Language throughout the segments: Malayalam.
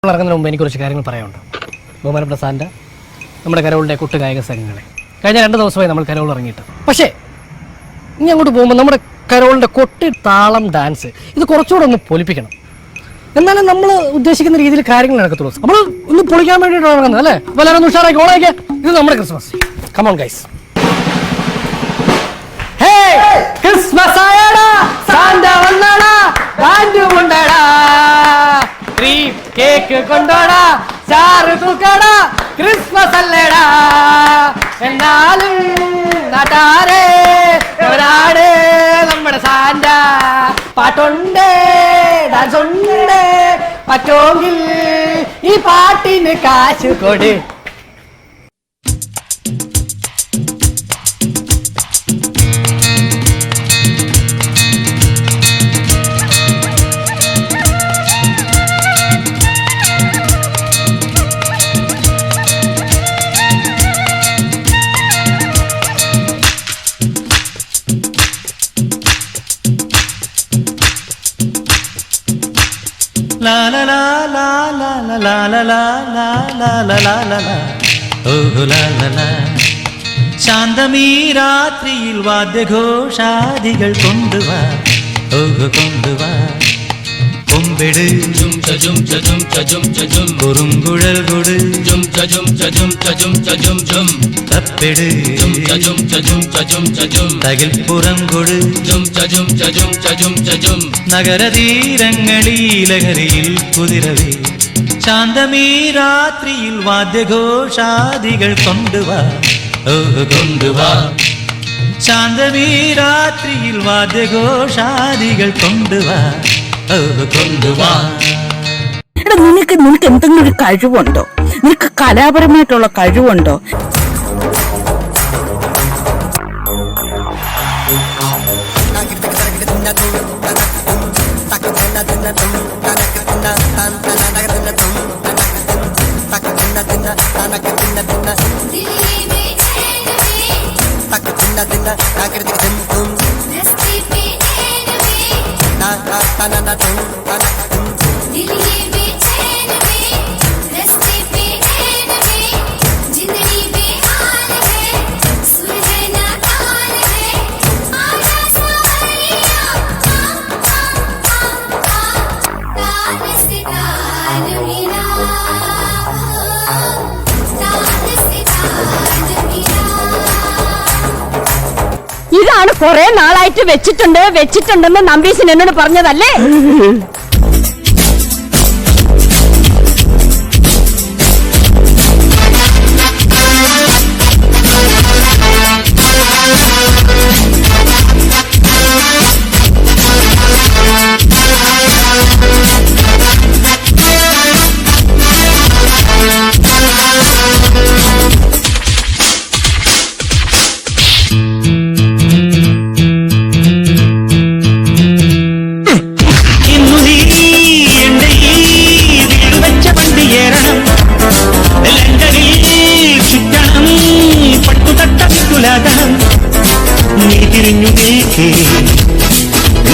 ഇറങ്ങുന്നതിന് മുമ്പ് എനിക്ക് കുറച്ച് കാര്യങ്ങൾ പറയാനുണ്ട്. ബഹുമാനപ്പെട്ട സാറിൻ്റെ നമ്മുടെ കരോളിൻ്റെ കൊട്ടുഗായക സംഘങ്ങളെ കഴിഞ്ഞ 2 ദിവസമായി നമ്മൾ കരോൾ ഇറങ്ങിയിട്ട്, പക്ഷേ ഇനി അങ്ങോട്ട് പോകുമ്പോൾ നമ്മുടെ കരോളിൻ്റെ കൊട്ട്, താളം, ഡാൻസ് ഇത് കുറച്ചുകൂടെ ഒന്ന് പൊലിപ്പിക്കണം. എന്നാലും നമ്മൾ ഉദ്ദേശിക്കുന്ന രീതിയിൽ കാര്യങ്ങൾ നടക്കത്തുള്ളൂ. നമ്മൾ ഒന്ന് പൊളിക്കാൻ വേണ്ടിയിട്ടാണ് ഇറങ്ങുന്നത് അല്ലേ? അപ്പോൾ എല്ലാവരും ഒന്ന് ഉഷാറാക്കി ഓളാക്കി. ഇത് നമ്മുടെ ക്രിസ്മസ്. Come on guys. ക്രിസ്മസ് ആയടാ, സാന്റ വന്നടാ, ബാൻഡ് കൊണ്ടടാ, ക്രീം കേക്ക് കൊണ്ടോടാ, ചാറ് തൂക്കടാ, ക്രിസ്മസ് അല്ലേടാ. എന്നാലും നാട്ടാരേ ഒരാട് നമ്മുടെ സാന്റ, പാട്ടുണ്ട് ഡാൻസ് ഉണ്ട്, പറ്റോങ്കിൽ ഈ പാട്ടിന് കാശ് കൊട്. La la la la la la la la la la la la la la oh la la la ശാന്തമീ രാത്രിയിൽ വാദ്യഘോഷാദികൾ കൊണ്ടുവാ, കൊണ്ടുവാ, കൊമ്പെട് കുറുങ്കുഴൽ കൊട്, തപ്പെട് തകിൽപ്പുറം കൊട്, നഗരതീരങ്ങളിൽ ലഹരിയിൽ കുതിരവേ. ശാന്തമീ രാത്രിയിൽ വാദ്യഘോഷാദികൾ കൊണ്ടുവാ, കൊണ്ടുവാ, ശാന്തമീ രാത്രിയിൽ വാദ്യഘോഷാദികൾ കൊണ്ടുവാ, കൊണ്ടുവാ. എടാ, നിനക്ക് എന്തെങ്കിലും ഒരു കഴിവുണ്ടോ? നിനക്ക് കലാപരമായിട്ടുള്ള കഴിവുണ്ടോ? ഇതാണ് കുറെ നാളായിട്ട് വെച്ചിട്ടുണ്ടെന്ന് നമ്പീശൻ എന്നോട് പറഞ്ഞതല്ലേ? നീ തിരിഞ്ഞു നീക്കേ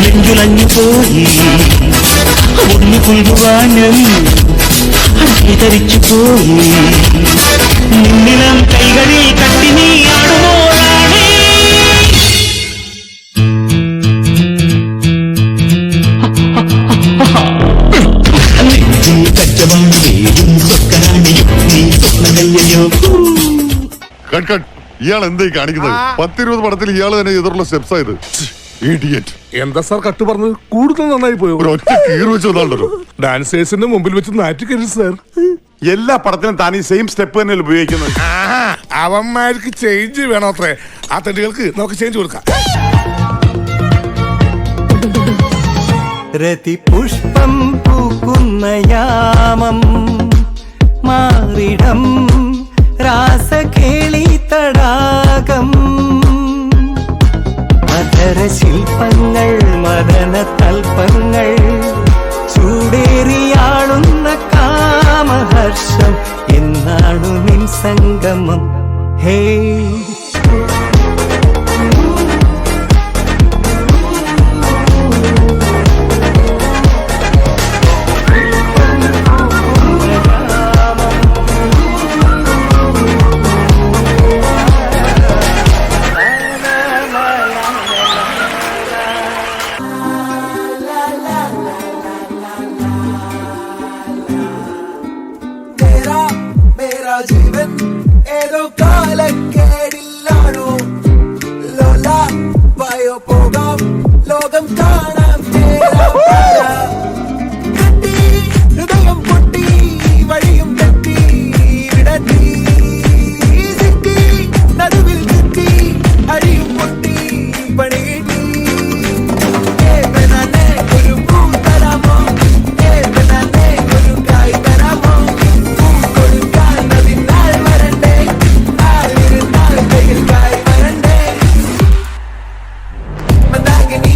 നെഞ്ചുലഞ്ഞു പോയി, ഒന്നു കൊള്ളുവാനും ധരിച്ചു പോയി, നിന്നിലം കൈകളിൽ കട്ടി നീ ആടുമ്പോഴാണ്. നെഞ്ചിൽ കച്ചവാണ് വേരും സ്വക്കനാണിയും നീ സ്വപ്നകല്യോ. ഇയാൾ എന്തായി കാണിക്കുന്നത്? 10-20 പടത്തിൽ ഇയാൾ തന്നെ എതിർള്ള സ്റ്റെപ്സ് ആയത്. എന്താ സാർ കട്ട് പറഞ്ഞത്? കൂടുതൽ നന്നായി പോയോ? ഒറ്റ കീറ് വെച്ച് വന്നാണ്ടല്ലോ. ഡാൻസേഴ്സിന്റെ മുമ്പിൽ വെച്ച് നാറ്റിക്കരുത് സാർ. എല്ലാ പടത്തിനും താൻ ഈ സെയിം സ്റ്റെപ്പ് തന്നെ ഉപയോഗിക്കുന്നത്. അവന്മാർക്ക് ചേഞ്ച് വേണോ അത്രേ? ആ തട്ടികൾക്ക് നമുക്ക് ചേഞ്ച് കൊടുക്കാം. രതിപുഷ്പം പൂക്കുന്ന യാമം മാറിടം രാസകേളി തടാകം, മധുരശില്പങ്ങൾ മദന തൽപ്പങ്ങൾ, ചൂടേറിയാളുന്ന കാമഹർഷം, എന്നാണു നിൻ സംഗമം. ഹേ ജീവൻ ഏതോ കാലക്കേടില്ലാണോ ലോല വായോ പോകാം ലോകം കാണാം കെട്ടി ഹൃദയം പൊട്ടി വഴിയും തെറ്റി വിടത്തി സിറ്റി നടുവിൽ ചുറ്റി അഴിയും പൊട്ടി പണി കിട്ടി ഒരു പൂ തരാമോ ഒരു കായ് തരാമോ പൂ കൊടുക്കാൻ അതിനാൾ വരണ്ടേ നാളിരുന്നാൾ കയ്യിൽ കായ് വരണ്ടേ മന്ദാകിനി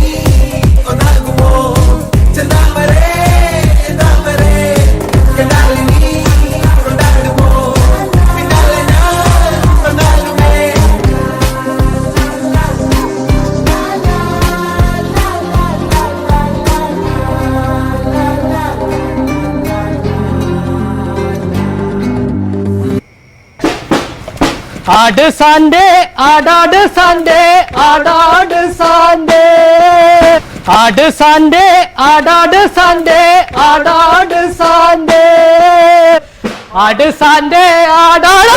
ഒന്നാകുമോ ചെന്താമരേ താമരേ കണ്ടാലിനി കൊണ്ടാടുമോ പിന്നാലെ ഞാൻ കൊണ്ടാടുമേ ആട് സാൻഡേ ആടാട് സാൻഡേ ആടാട് സാൻഡേ ആട് സാൻഡേ ആടാട് സാൻഡേ ആടാട് സാൻഡേ ആട് സാൻഡേ ആടാട്